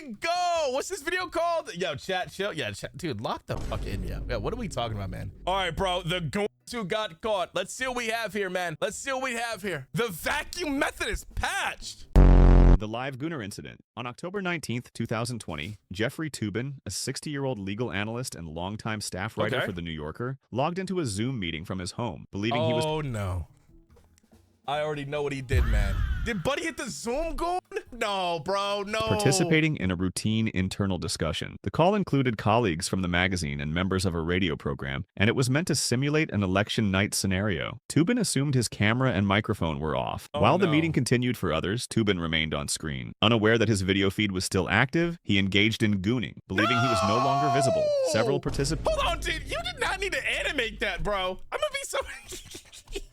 we go. What's this video called? Yo, chat, chill. Yeah, chat. Dude, lock the fuck in, yo. Yeah, what are we talking about, man? All right, bro. The Gooners who got caught. Let's see what we have here, man. Let's see what we have here. The vacuum method is patched. The live Gooner incident. On October 19th, 2020, Jeffrey Toobin, a 60-year-old legal analyst and longtime staff writer for The New Yorker, logged into a Zoom meeting from his home, believing he was— Oh, no. I already know what he did, man. Did Buddy hit the Zoom goon? No, bro, no. participating in a routine internal discussion. The call included colleagues from the magazine and members of a radio program, and it was meant to simulate an election night scenario. Toobin assumed his camera and microphone were off. While the meeting continued for others, Toobin remained on screen. Unaware that his video feed was still active, he engaged in gooning, believing he was no longer visible. Several participants— Hold on, dude. You did not need to animate that, bro. I'm gonna be so...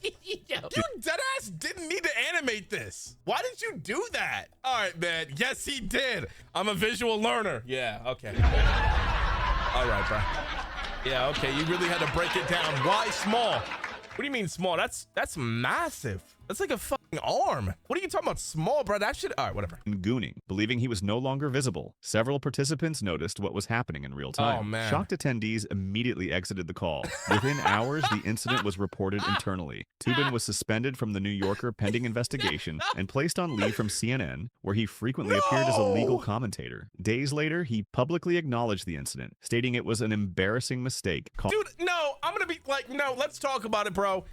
Yo. You deadass didn't need to animate this. Why did you do that? All right, man. Yes, he did. I'm a visual learner. Yeah, okay. All right, bro. Yeah, okay. You really had to break it down. Why small? What do you mean small? That's massive. That's like a fucking arm. What are you talking about small, bro? That shit. All right, whatever. Gooning, believing he was no longer visible. Several participants noticed what was happening in real time. Oh, man. Shocked attendees immediately exited the call. Within hours, the incident was reported internally. Toobin was suspended from The New Yorker pending investigation and placed on leave from CNN, where he frequently appeared as a legal commentator. Days later, he publicly acknowledged the incident, stating it was an embarrassing mistake. Dude, no, I'm gonna be like, no, let's talk about it, bro.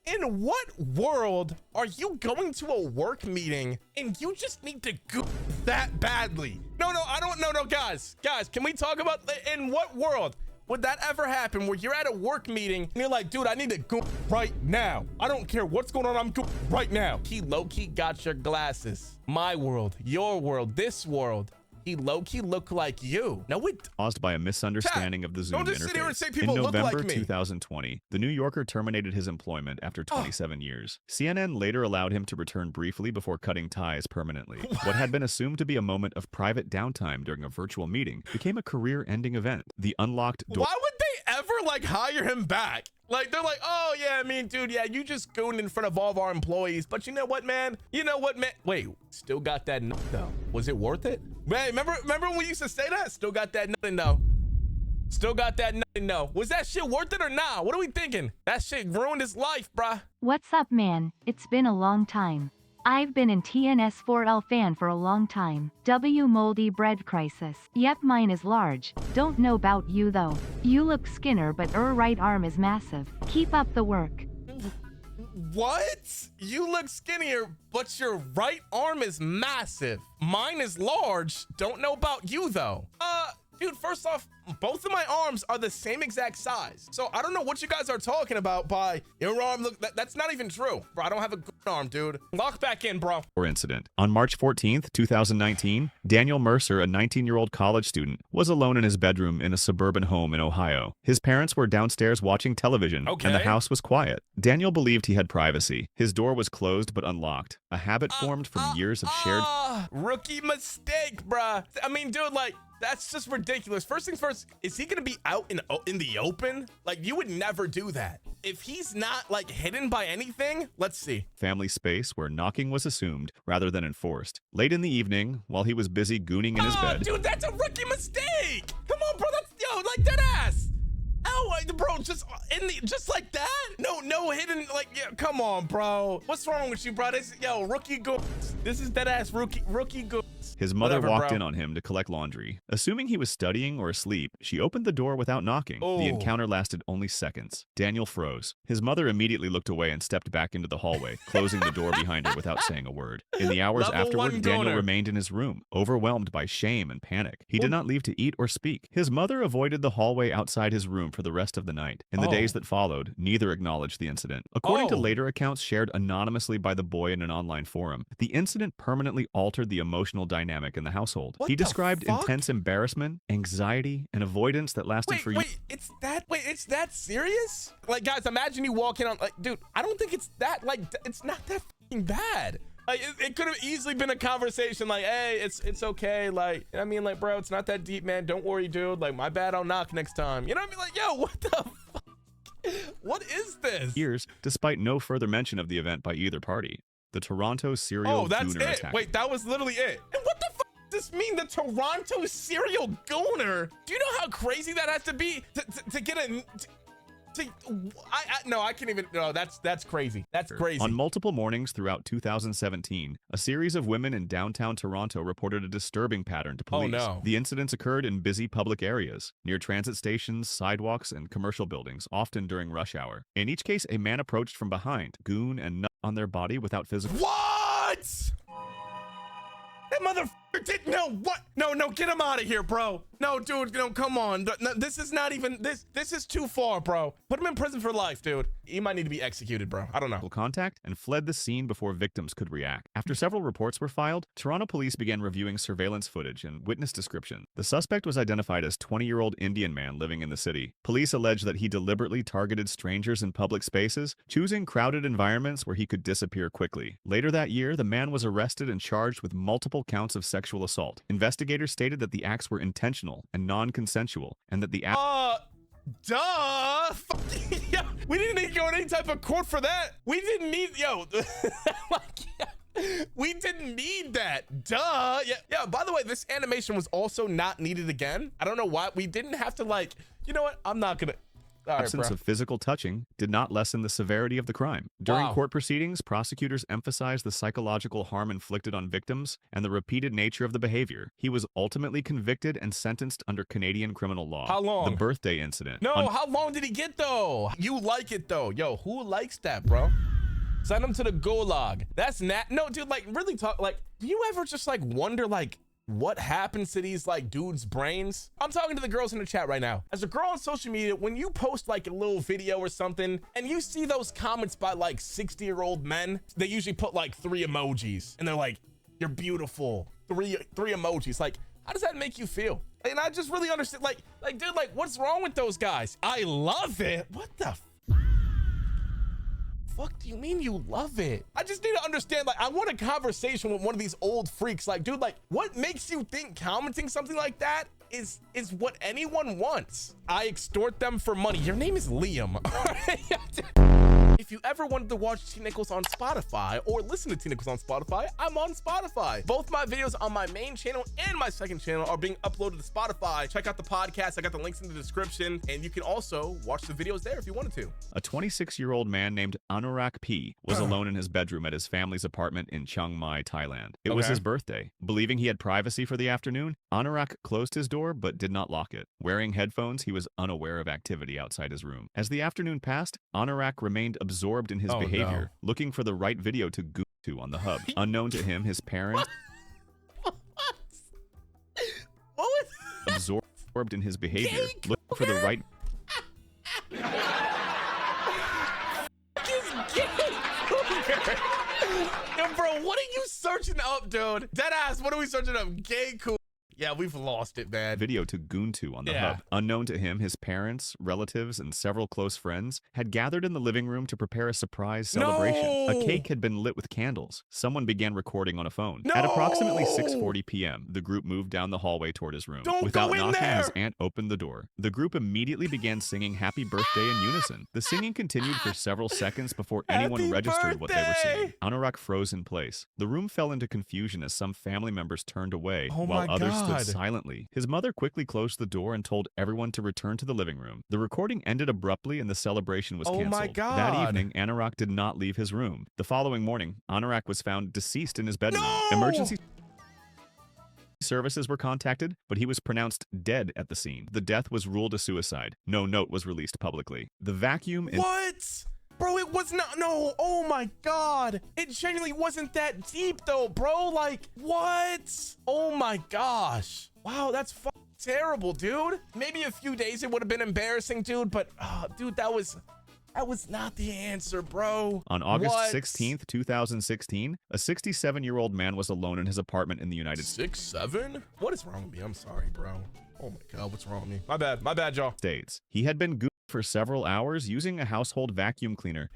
In what world are you going to a work meeting and you just need to go that badly? No, I don't know. No, guys, can we talk about in what world would that ever happen where you're at a work meeting and you're like, dude, I need to go right now. I don't care what's going on. I'm going right now. He low-key got your glasses. My world, your world, this world. He low-key look like you. No, it caused by a misunderstanding of the Zoom interface. Don't just sit here and say people in look November like me. 2020, The New Yorker terminated his employment after 27 years. CNN later allowed him to return briefly before cutting ties permanently. What had been assumed to be a moment of private downtime during a virtual meeting became a career-ending event. The unlocked door— Why would they ever like hire him back? Like, they're like, oh, yeah, I mean, dude, yeah, you just gooned in front of all of our employees. But you know what, man? Wait, still got that nut, though. Was it worth it? Man, remember when we used to say that? Still got that nothing, though. Still got that nothing, though. Was that shit worth it or nah? What are we thinking? That shit ruined his life, bruh. What's up, man? It's been a long time. I've been an TNS4L fan for a long time. W moldy bread crisis. Yep, mine is large. Don't know about you though. You look skinner, but right arm is massive. Keep up the work. What? You look skinnier, but your right arm is massive. Mine is large. Don't know about you though. Dude, first off, both of my arms are the same exact size. So I don't know what you guys are talking about by your arm. Look, that's not even true. Bro, I don't have a good arm, dude. Lock back in, bro. Incident. On March 14th, 2019, Daniel Mercer, a 19-year-old college student, was alone in his bedroom in a suburban home in Ohio. His parents were downstairs watching television, and the house was quiet. Daniel believed he had privacy. His door was closed but unlocked, a habit formed from years of shared— Rookie mistake, bruh. I mean, dude, like, that's just ridiculous. First things first, is he gonna be out in the open? Like, you would never do that. If he's not like hidden by anything, let's see. Family space where knocking was assumed rather than enforced. Late in the evening, while he was busy gooning in his bed— Dude, that's a rookie mistake. Come on, bro. That's like that ass. Oh, bro, just like that? No hidden, like, yeah, come on, bro. What's wrong with you, bro? Rookie goons. This is that ass rookie goons. His mother walked in on him to collect laundry. Assuming he was studying or asleep, she opened the door without knocking. The encounter lasted only seconds. Daniel froze. His mother immediately looked away and stepped back into the hallway, closing the door behind her without saying a word. In the hours afterward, Daniel remained in his room, overwhelmed by shame and panic. He did not leave to eat or speak. His mother avoided the hallway outside his room for the rest of the night. In the days that followed, neither acknowledged the incident. According to later accounts shared anonymously by the boy in an online forum, the incident permanently altered the emotional dynamic in the household. He described intense embarrassment, anxiety, and avoidance that lasted for years. It's that serious? Like, guys, imagine you walk in on, like, dude, I don't think it's that, like, it's not that fucking bad. Like, it could have easily been a conversation like, hey, it's okay. Like, I mean, like, bro, it's not that deep, man. Don't worry, dude. Like, my bad, I'll knock next time. You know what I mean? Like, yo, what the fuck? What is this? Years, despite no further mention of the event by either party. The Toronto serial Gooner attack. Wait, that was literally it. And what the fuck is this mean? The Toronto serial Gooner? Do you know how crazy that has to be to get a... no, I can't even. No, that's crazy. That's crazy. On multiple mornings throughout 2017, a series of women in downtown Toronto reported a disturbing pattern to police. Oh, no. The incidents occurred in busy public areas, near transit stations, sidewalks, and commercial buildings, often during rush hour. In each case, a man approached from behind, goon and nut on their body without physical... What? That motherfucker didn't know what? No, get him out of here, bro. No, dude, no, come on. No, this is not even, this is too far, bro. Put him in prison for life, dude. He might need to be executed, bro. I don't know. Contact and fled the scene before victims could react. After several reports were filed, Toronto police began reviewing surveillance footage and witness description. The suspect was identified as 20-year-old Indian man living in the city. Police alleged that he deliberately targeted strangers in public spaces, choosing crowded environments where he could disappear quickly. Later that year, the man was arrested and charged with multiple counts of sexual assault. Investigators stated that the acts were intentional and non-consensual, and that the duh. Yeah, we didn't need to go in any type of court for that. We didn't need, we didn't need that. Duh. Yeah. By the way, this animation was also not needed again. I don't know why. We didn't have to, like, you know what? I'm not gonna. Absence of physical touching did not lessen the severity of the crime. During court proceedings, prosecutors emphasized the psychological harm inflicted on victims and the repeated nature of the behavior. He was ultimately convicted and sentenced under Canadian criminal law. How long? The birthday incident. No, how long did he get, though? You like it, though. Yo, who likes that, bro? Send him to the gulag. That's no, dude, like, really talk, like, do you ever just, like, wonder, like, what happens to these, like, dudes' brains? I'm talking to the girls in the chat right now. As a girl on social media, when you post like a little video or something and you see those comments by like 60-year-old men, they usually put like 3 emojis and they're like, you're beautiful. Three emojis. Like, how does that make you feel? And I just really understand, like, dude, like, what's wrong with those guys? I love it. What the fuck do you mean you love it? I just need to understand, like, I want a conversation with one of these old freaks. Like, dude, like, what makes you think commenting something like that is what anyone wants? I extort them for money. Your name is Liam. If you ever wanted to watch Tnickelss on Spotify or listen to Tnickelss on Spotify, I'm on Spotify. Both my videos on my main channel and my second channel are being uploaded to Spotify. Check out the podcast. I got the links in the description, and you can also watch the videos there if you wanted to. A 26-year-old man named Anurag P. was alone in his bedroom at his family's apartment in Chiang Mai, Thailand. It was his birthday. Believing he had privacy for the afternoon, Anurag closed his door but did not lock it. Wearing headphones, he was unaware of activity outside his room. As the afternoon passed, Anurag remained absorbed in his behavior, looking for the right video to go to on the hub. Unknown to him, his parents what was absorbed in his behavior, looking for the right Yo, bro, what are you searching up, dude? Deadass, what are we searching up? Gay cool. Yeah, we've lost it, man. Video to goon to on the hub. Unknown to him, his parents, relatives, and several close friends had gathered in the living room to prepare a surprise celebration. A cake had been lit with candles. Someone began recording on a phone. At approximately 6:40 p.m., the group moved down the hallway toward his room. Without knocking, his aunt opened the door. The group immediately began singing Happy Birthday in unison. The singing continued for several seconds before anyone registered what they were singing. Anurag froze in place. The room fell into confusion as some family members turned away, while others stood silently. His mother quickly closed the door and told everyone to return to the living room. The recording ended abruptly and the celebration was canceled. Oh my God. That evening, Anurag did not leave his room. The following morning, Anurag was found deceased in his bedroom. Emergency services were contacted, but he was pronounced dead at the scene. The death was ruled a suicide. No note was released publicly. The vacuum in— What? Bro, it was not, no, oh my God. It genuinely wasn't that deep though, bro. Like, what? Oh my gosh. Wow, that's terrible, dude. Maybe a few days it would have been embarrassing, dude, but dude, that was not the answer, bro. On August 16th, 2016, a 67-year-old man was alone in his apartment in the United States. 6'7"? What is wrong with me? I'm sorry, bro. Oh my God, what's wrong with me? My bad, y'all. He had been gooned for several hours using a household vacuum cleaner.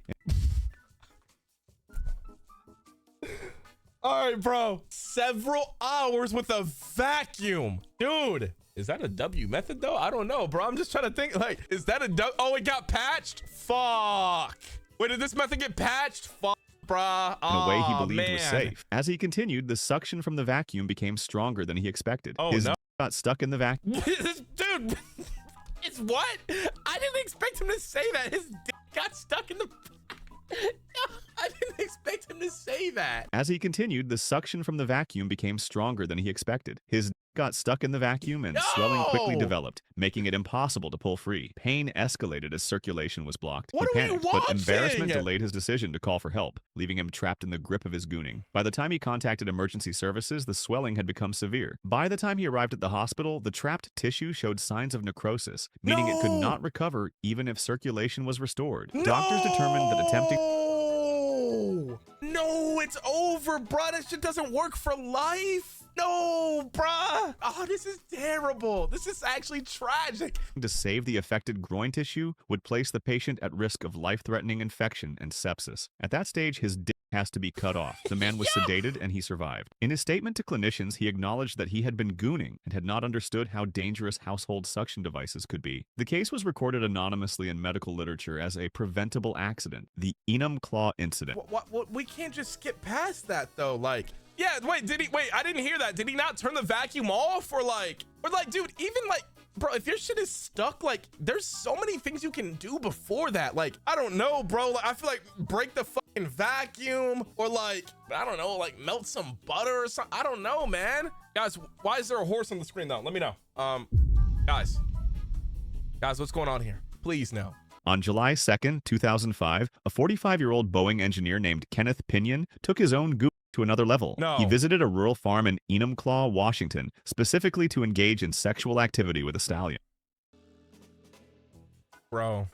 All right, bro. Several hours with a vacuum. Dude, is that a W method though? I don't know, bro. I'm just trying to think, like, is that a W? Oh, it got patched? Fuck. Wait, did this method get patched? Fuck. bruh. In a way he believed was man. safe. As he continued, the suction from the vacuum became stronger than he expected. Oh, His no. got stuck in the vacuum. Dude, it's what? I didn't expect him to say that. His dick got stuck in the... I didn't expect him to say that. As he continued, the suction from the vacuum became stronger than he expected. His got stuck in the vacuum and swelling quickly developed, making it impossible to pull free. Pain escalated as circulation was blocked. What he are we panicked, but embarrassment watching? delayed his decision to call for help, leaving him trapped in the grip of his gooning. By the time he contacted emergency services, the swelling had become severe. By the time he arrived at the hospital, the trapped tissue showed signs of necrosis, meaning it could not recover even if circulation was restored. Doctors determined that attempting... No, it's over, bruh. That shit doesn't work for life. No, bruh. Oh, this is terrible. This is actually tragic. To save the affected groin tissue would place the patient at risk of life-threatening infection and sepsis. At that stage, his dick has to be cut off. The man was sedated and he survived. In his statement to clinicians, he acknowledged that he had been gooning and had not understood how dangerous household suction devices could be. The case was recorded anonymously in medical literature as a preventable accident, the Enum Claw incident. What? We can't just skip past that though. Like, yeah, wait, I didn't hear that. Did he not turn the vacuum off or like, dude, even like, bro, if your shit is stuck, like, there's so many things you can do before that. Like, I don't know, bro. Like, I feel like break the fucking vacuum or like, I don't know, like melt some butter or something. I don't know, man. Guys, why is there a horse on the screen though? Let me know. Guys, what's going on here? Please no. On July 2nd, 2005, a 45-year-old Boeing engineer named Kenneth Pinion took his own goon to another level. No. He visited a rural farm in Enumclaw, Washington, specifically to engage in sexual activity with a stallion. Bro,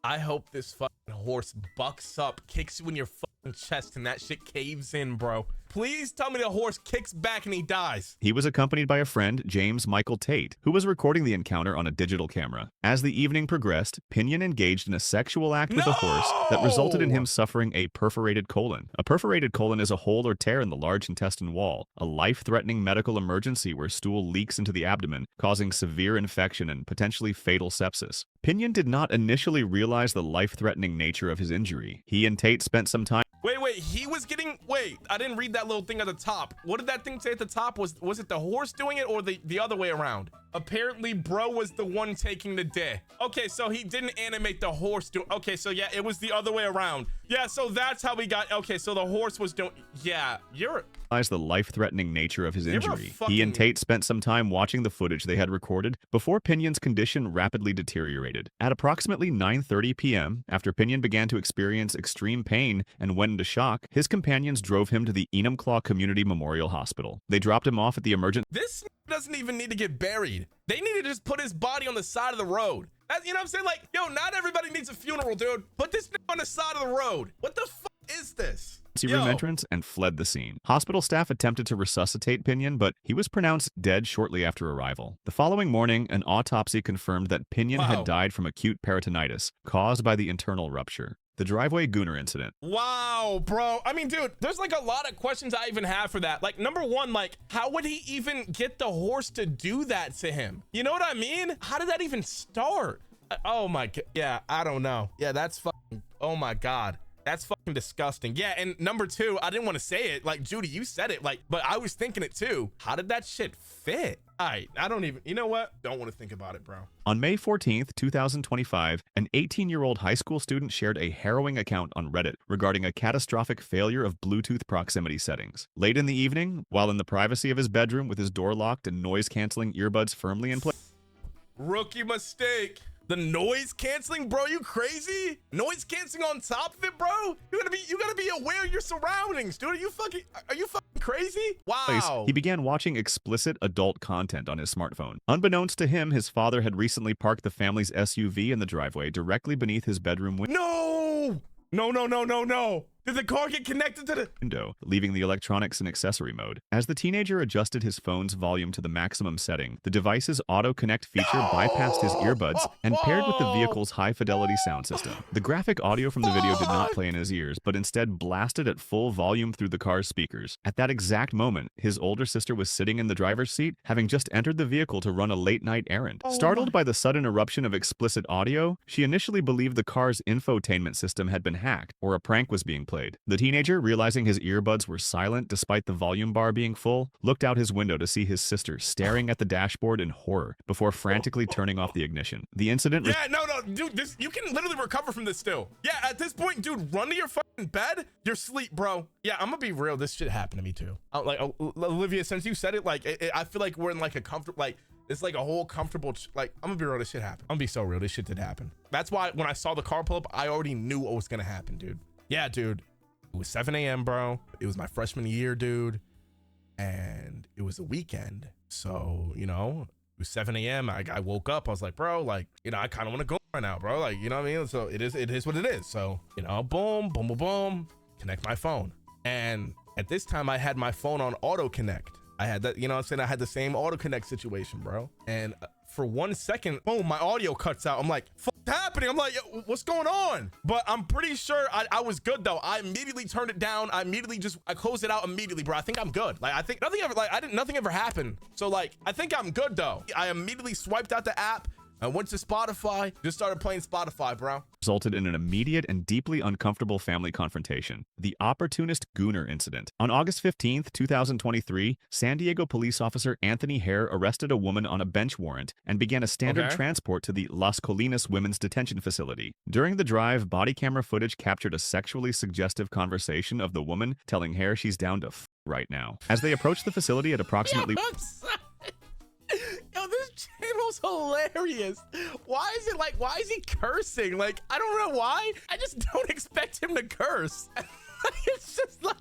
I hope this fucking horse bucks up, kicks you in your fucking chest, and that shit caves in, bro. Please tell me the horse kicks back and he dies. He was accompanied by a friend, James Michael Tate, who was recording the encounter on a digital camera. As the evening progressed, Pinion engaged in a sexual act with the horse that resulted in him suffering a perforated colon. A perforated colon is a hole or tear in the large intestine wall, a life-threatening medical emergency where stool leaks into the abdomen, causing severe infection and potentially fatal sepsis. Pinion did not initially realize the life-threatening nature of his injury. He and Tate spent some time... Wait, he was getting... Wait, I didn't read that little thing at the top. What did that thing say at the top? Was it the horse doing it or the other way around? Apparently, bro was the one taking the day. Okay, so he didn't animate the horse do... Okay, so yeah, it was the other way around. Yeah, so that's how we got... Okay, so the horse was doing... Yeah, you're... The life-threatening nature of his injury. He and Tate spent some time watching the footage they had recorded before Pinion's condition rapidly deteriorated. At approximately 9:30 p.m., after Pinion began to experience extreme pain and went into shock, his companions drove him to the Enumclaw Community Memorial Hospital. They dropped him off at the emergency... This doesn't even need to get buried. They need to just put his body on the side of the road. You know what I'm saying? Like, yo, not everybody needs a funeral, dude. Put this on the side of the road. What the fuck is this? Room entrance and fled the scene. Hospital staff attempted to resuscitate Pinion, but he was pronounced dead shortly after arrival. The following morning, an autopsy confirmed that Pinion had died from acute peritonitis caused by the internal rupture. The driveway Gooner incident. Wow, bro. I mean, dude, there's like a lot of questions I even have for that. Like, number one, like, how would he even get the horse to do that to him? You know what I mean? How did that even start? Oh my God. Yeah, I don't know. Yeah, that's fucking, oh my God. That's fucking disgusting. Yeah, and number two, I didn't want to say it. Like, Judy, you said it, like, but I was thinking it too. How did that shit fit? All right, I don't even, you know what? Don't want to think about it, bro. On May 14th, 2025, an 18-year-old high school student shared a harrowing account on Reddit regarding a catastrophic failure of Bluetooth proximity settings. Late in the evening, while in the privacy of his bedroom with his door locked and noise-canceling earbuds firmly in place. Rookie mistake. The noise canceling, bro, you crazy? Noise canceling on top of it, bro? You gotta be aware of your surroundings, dude. Are you fucking crazy? Wow. He began watching explicit adult content on his smartphone. Unbeknownst to him, his father had recently parked the family's SUV in the driveway directly beneath his bedroom window. No. Did the car get connected to the window, leaving the electronics in accessory mode? As the teenager adjusted his phone's volume to the maximum setting, the device's auto-connect feature bypassed his earbuds and paired with the vehicle's high-fidelity sound system. The graphic audio from the video did not play in his ears, but instead blasted at full volume through the car's speakers. At that exact moment, his older sister was sitting in the driver's seat, having just entered the vehicle to run a late-night errand. Startled by the sudden eruption of explicit audio, she initially believed the car's infotainment system had been hacked, or a prank was being played played. The teenager, realizing his earbuds were silent despite the volume bar being full, looked out his window to see his sister staring at the dashboard in horror before frantically turning off the ignition. The incident... Yeah, no, dude, you can literally recover from this still. Yeah, at this point, dude, run to your fucking bed. You're asleep, bro. Yeah, I'm gonna be real. This shit happened to me too. Like, Olivia, since you said it, like, I feel like we're in like a comfortable, like, it's like a whole comfortable, like, I'm gonna be real, this shit happened. I'm gonna be so real, this shit did happen. That's why when I saw the car pull up, I already knew what was gonna happen, dude. Yeah, dude, it was 7 a.m., bro. It was my freshman year, dude. And it was a weekend. So, you know, it was 7 a.m. I woke up, I was like, bro, like, you know, I kind of want to go right now, bro. Like, you know what I mean? So it is what it is. So, you know, boom, boom, boom, boom, connect my phone. And at this time I had my phone on auto connect. I had that, you know what I'm saying? I had the same auto connect situation, bro. And for 1 second, boom, my audio cuts out. I'm like, what's happening? I'm like, yo, what's going on? But I'm pretty sure I was good though. I immediately turned it down. I closed it out immediately, bro. I think I'm good. Like, I think nothing ever happened. So like, I think I'm good though. I immediately swiped out the app. I went to Spotify, just started playing Spotify, bro. Resulted in an immediate and deeply uncomfortable family confrontation, the opportunist Gooner incident. On August 15th, 2023, San Diego police officer Anthony Hare arrested a woman on a bench warrant and began a standard transport to the Las Colinas Women's Detention Facility. During the drive, body camera footage captured a sexually suggestive conversation of the woman telling Hare she's down to f right now. As they approached the facility at approximately... Yo, this channel's hilarious. Why is he cursing? Like, I don't know why. I just don't expect him to curse. It's just like,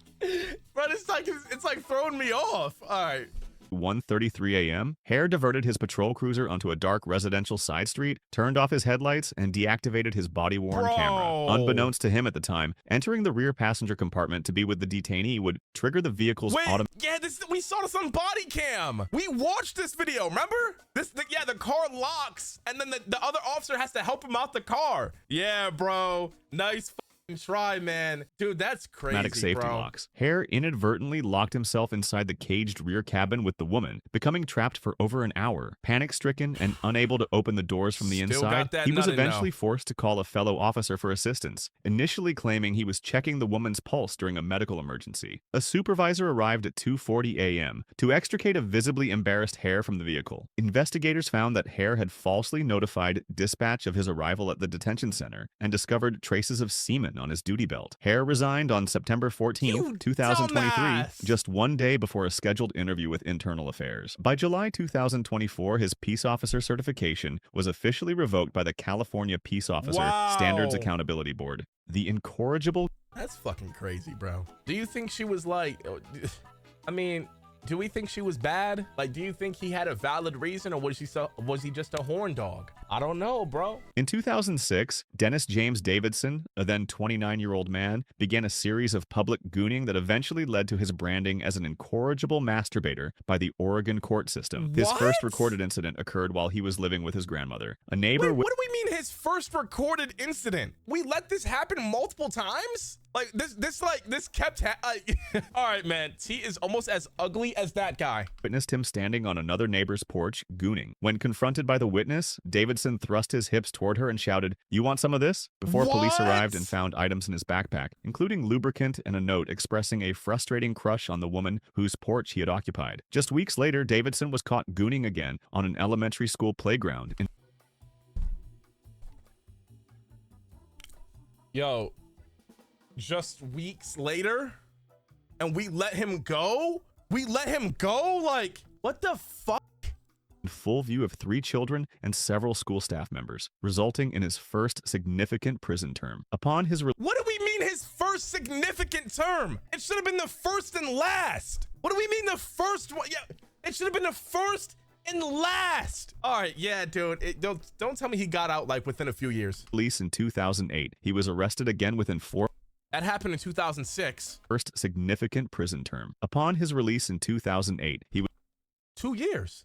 bro, it's like throwing me off. All right. 1:33 a.m., Hare diverted his patrol cruiser onto a dark residential side street, turned off his headlights, and deactivated his body-worn camera. Unbeknownst to him at the time, entering the rear passenger compartment to be with the detainee would trigger the vehicle's we saw this on body cam. We watched this video, remember? The car locks, and then the other officer has to help him out the car. Yeah, bro. Nice try, man. Dude, that's crazy, automatic safety locks. Hare inadvertently locked himself inside the caged rear cabin with the woman, becoming trapped for over an hour. Panic-stricken and unable to open the doors from the inside, he was eventually forced to call a fellow officer for assistance, initially claiming he was checking the woman's pulse during a medical emergency. A supervisor arrived at 2:40 a.m. to extricate a visibly embarrassed Hare from the vehicle. Investigators found that Hare had falsely notified dispatch of his arrival at the detention center and discovered traces of semen on his duty belt. Hare resigned on September 14, 2023, just 1 day before a scheduled interview with Internal Affairs. By July 2024, his peace officer certification was officially revoked by the California Peace Officer Standards Accountability Board. The incorrigible... That's fucking crazy, bro. Do you think she was like... I mean... Do we think she was bad? Like, do you think he had a valid reason, or was he just a horn dog? I don't know, bro. In 2006, Dennis James Davidson, a then 29-year-old man, began a series of public gooning that eventually led to his branding as an incorrigible masturbator by the Oregon court system. His first recorded incident occurred while he was living with his grandmother. A neighbor... Wait, what do we mean his first recorded incident? We let this happen multiple times? Like, this kept all right, man. T is almost as ugly as that guy. Witnessed him standing on another neighbor's porch, gooning. When confronted by the witness, Davidson thrust his hips toward her and shouted, "You want some of this?" Before police arrived and found items in his backpack, including lubricant and a note expressing a frustrating crush on the woman whose porch he had occupied. Just weeks later, Davidson was caught gooning again on an elementary school playground. Yo. Just weeks later, and we let him go? We let him go? Like, what the fuck? In full view of 3 children and several school staff members, resulting in his first significant prison term. Upon his What do we mean his first significant term? It should have been the first and last. What do we mean the first one? Yeah, it should have been the first and last. All right, yeah, dude. Don't tell me he got out like within a few years. Release in 2008. He was arrested again within 4. That happened in 2006. First significant prison term. Upon his release in 2008, he was 2 years.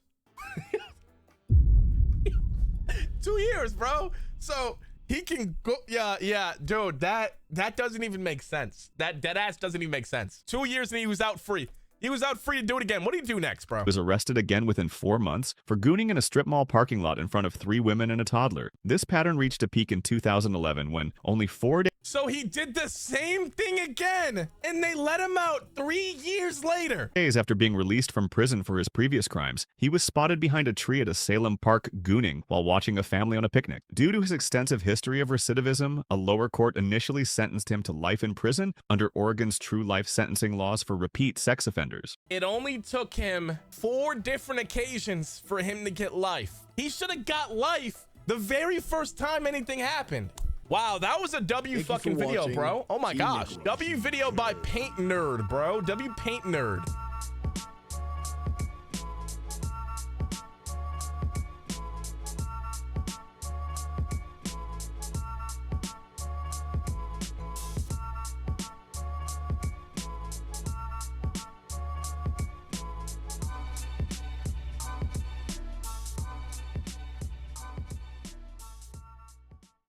2 years, bro. So he can go. Yeah, dude. That doesn't even make sense. That dead ass doesn't even make sense. 2 years and he was out free. He was out free to do it again. What do you do next, bro? Was arrested again within 4 months for gooning in a strip mall parking lot in front of 3 women and a toddler. This pattern reached a peak in 2011 when only 4 days So he did the same thing again, and they let him out 3 years later. after being released from prison for his previous crimes, he was spotted behind a tree at a Salem park gooning while watching a family on a picnic. Due to his extensive history of recidivism, a lower court initially sentenced him to life in prison under Oregon's true life sentencing laws for repeat sex offenders. It only took him 4 different occasions for him to get life. He should have got life the very first time anything happened. Wow, that was a W fucking video, bro. Oh my gosh. W video by Paint Nerd, bro. W Paint Nerd.